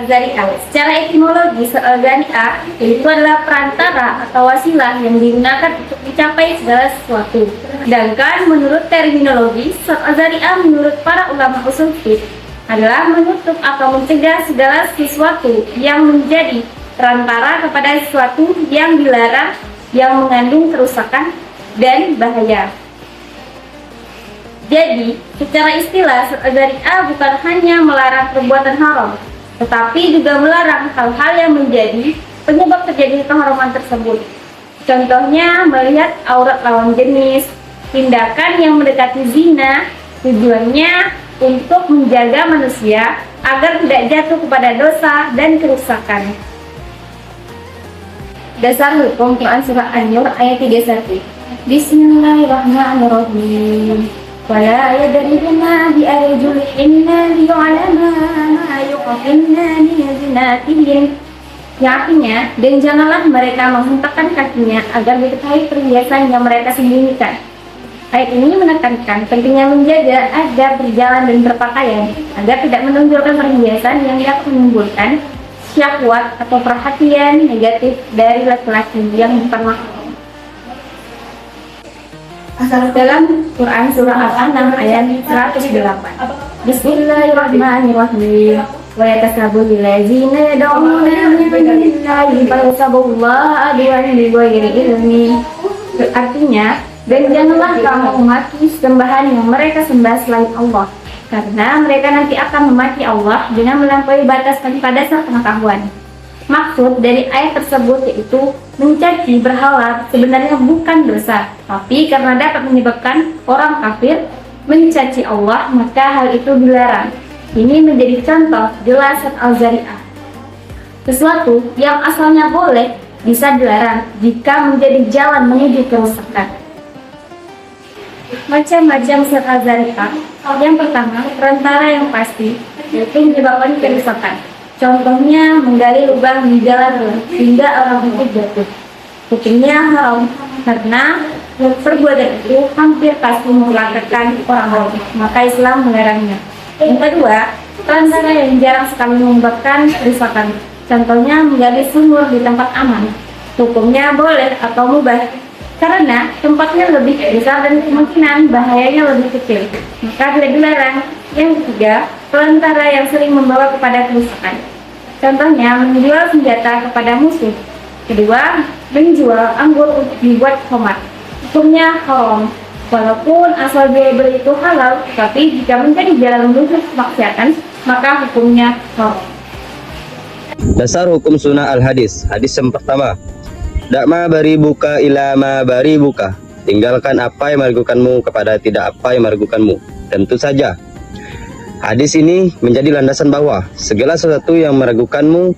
Al-Zari'ah. Secara etimologi, Al-Zari'ah itu adalah perantara atau wasilah yang digunakan untuk mencapai segala sesuatu. Sedangkan menurut terminologi, Al-Zari'ah menurut para ulama usul fiqh adalah menutup atau mencegah segala sesuatu yang menjadi perantara kepada sesuatu yang dilarang, yang mengandung kerusakan dan bahaya. Jadi, secara istilah, Al-Zari'ah bukan hanya melarang perbuatan haram, tetapi juga melarang hal-hal yang menjadi penyebab terjadinya keharaman tersebut. Contohnya, melihat aurat lawan jenis, tindakan yang mendekati zina, tujuannya untuk menjaga manusia agar tidak jatuh kepada dosa dan kerusakan. Dasar hukum Quran Surah An-Nur ayat 31. Bismillahirrahmanirrahim. Wala yadribna bi arjulihinna liya'lama ma yuqinna min zinatihin. Yang artinya, dan janganlah mereka menghentakkan kakinya agar diketahui perhiasan yang mereka sembunyikan. Ayat ini menekankan pentingnya menjaga adab berjalan dan berpakaian agar tidak menunjukkan perhiasan yang dapat menimbulkan syahwat atau perhatian negatif dari laki-laki yang bukan mahram. Dalam Quran Surah Al-An'am ayat 108. Bismillahirrahmanirrahim. Wa yatasabul ladzina yad'una min dunillahi fayasabullaha adwan bighairi ilmi. Artinya, dan janganlah kamu memaki sembahan yang mereka sembah selain Allah, karena mereka nanti akan memaki Allah dengan melampaui batas tanpa dasar pengetahuan. Maksud dari ayat tersebut yaitu mencaci berhala sebenarnya bukan dosa, tapi karena dapat menyebabkan orang kafir mencaci Allah, maka hal itu dilarang. Ini menjadi contoh jelas Al-Zari'ah. Sesuatu yang asalnya boleh bisa dilarang jika menjadi jalan menuju kerusakan. Macam-macam Al-Zari'ah. Yang pertama, perantara yang pasti, yaitu menyebabkan kerusakan. Contohnya, menggali lubang di jalan sehingga orang itu jatuh. Hukumnya haram karena perbuatan itu hampir pasti melanggarkan orang lain, maka Islam melarangnya. Yang kedua, perantara yang jarang sekali menyebabkan kerusakan. Contohnya, menggali sumur di tempat aman. Hukumnya boleh atau mubah karena tempatnya lebih besar dan kemungkinan bahayanya lebih kecil, maka tidak dilarang. Yang ketiga, perantara yang sering membawa kepada kerusakan. Contohnya, menjual senjata kepada musuh. Kedua, menjual anggur untuk dibuat khamar. Hukumnya haram. Walaupun asal jual beli itu halal, tapi jika menjadi jalan menuju kemaksiatan, maka hukumnya haram. Dasar hukum sunnah al-hadis. Hadis yang pertama. Dakma bari buka ilama bari buka. Tinggalkan apa yang meragukanmu kepada tidak apa yang meragukanmu. Tentu saja, hadis ini menjadi landasan bahwa segala sesuatu yang meragukanmu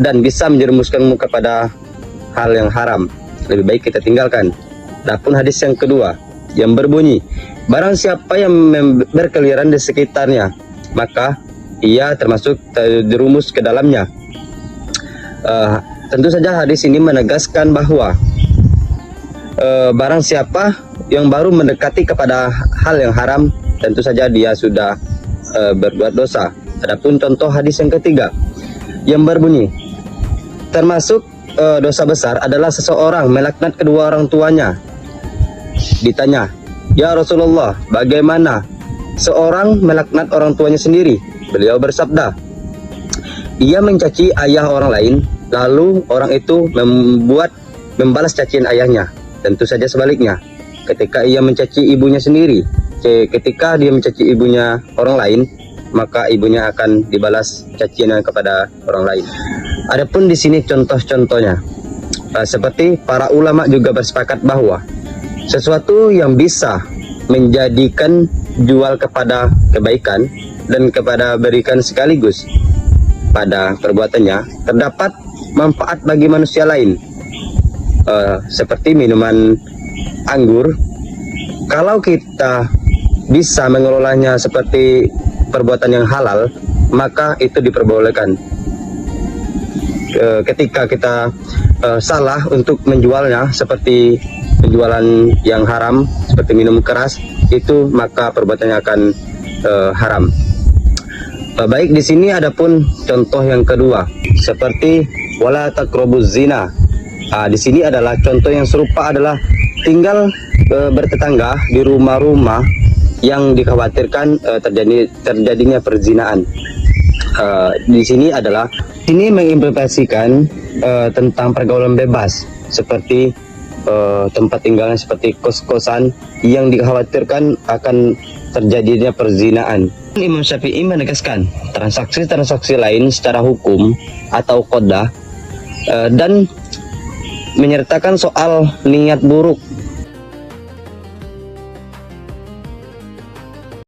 dan bisa menjerumuskanmu kepada hal yang haram, lebih baik kita tinggalkan. Adapun hadis yang kedua yang berbunyi, barang siapa yang berkeliaran di sekitarnya, maka ia termasuk terjerumus ke dalamnya. Tentu saja hadis ini menegaskan bahwa barang siapa yang baru mendekati kepada hal yang haram, tentu saja dia sudah berbuat dosa. Adapun contoh hadis yang ketiga yang berbunyi, termasuk dosa besar adalah seseorang melaknat kedua orang tuanya. Ditanya, ya Rasulullah, bagaimana seorang melaknat orang tuanya sendiri? Beliau bersabda, ia mencaci ayah orang lain, lalu orang itu membalas cacian ayahnya. Tentu saja sebaliknya, ketika ia mencaci ibunya sendiri, ketika dia mencaci ibunya orang lain, maka ibunya akan dibalas caciannya kepada orang lain. Adapun di sini contoh-contohnya, seperti para ulama juga bersepakat bahwa sesuatu yang bisa menjadikan jual kepada kebaikan dan kepada berikan sekaligus pada perbuatannya, terdapat manfaat bagi manusia lain, seperti minuman anggur. Kalau kita bisa mengelolanya seperti perbuatan yang halal, maka itu diperbolehkan. Ketika kita salah untuk menjualnya seperti penjualan yang haram, seperti minum keras, itu maka perbuatannya akan haram. Baik, di sini adapun contoh yang kedua seperti wala taqrabuz zina. Di sini adalah contoh yang serupa adalah tinggal bertetangga di rumah-rumah yang dikhawatirkan terjadinya perzinaan. Di sini adalah ini mengimplementasikan tentang pergaulan bebas seperti tempat tinggalnya seperti kos-kosan yang dikhawatirkan akan terjadinya perzinaan. Imam Syafi'i menegaskan transaksi-transaksi lain secara hukum atau qaddah dan menyertakan soal niat buruk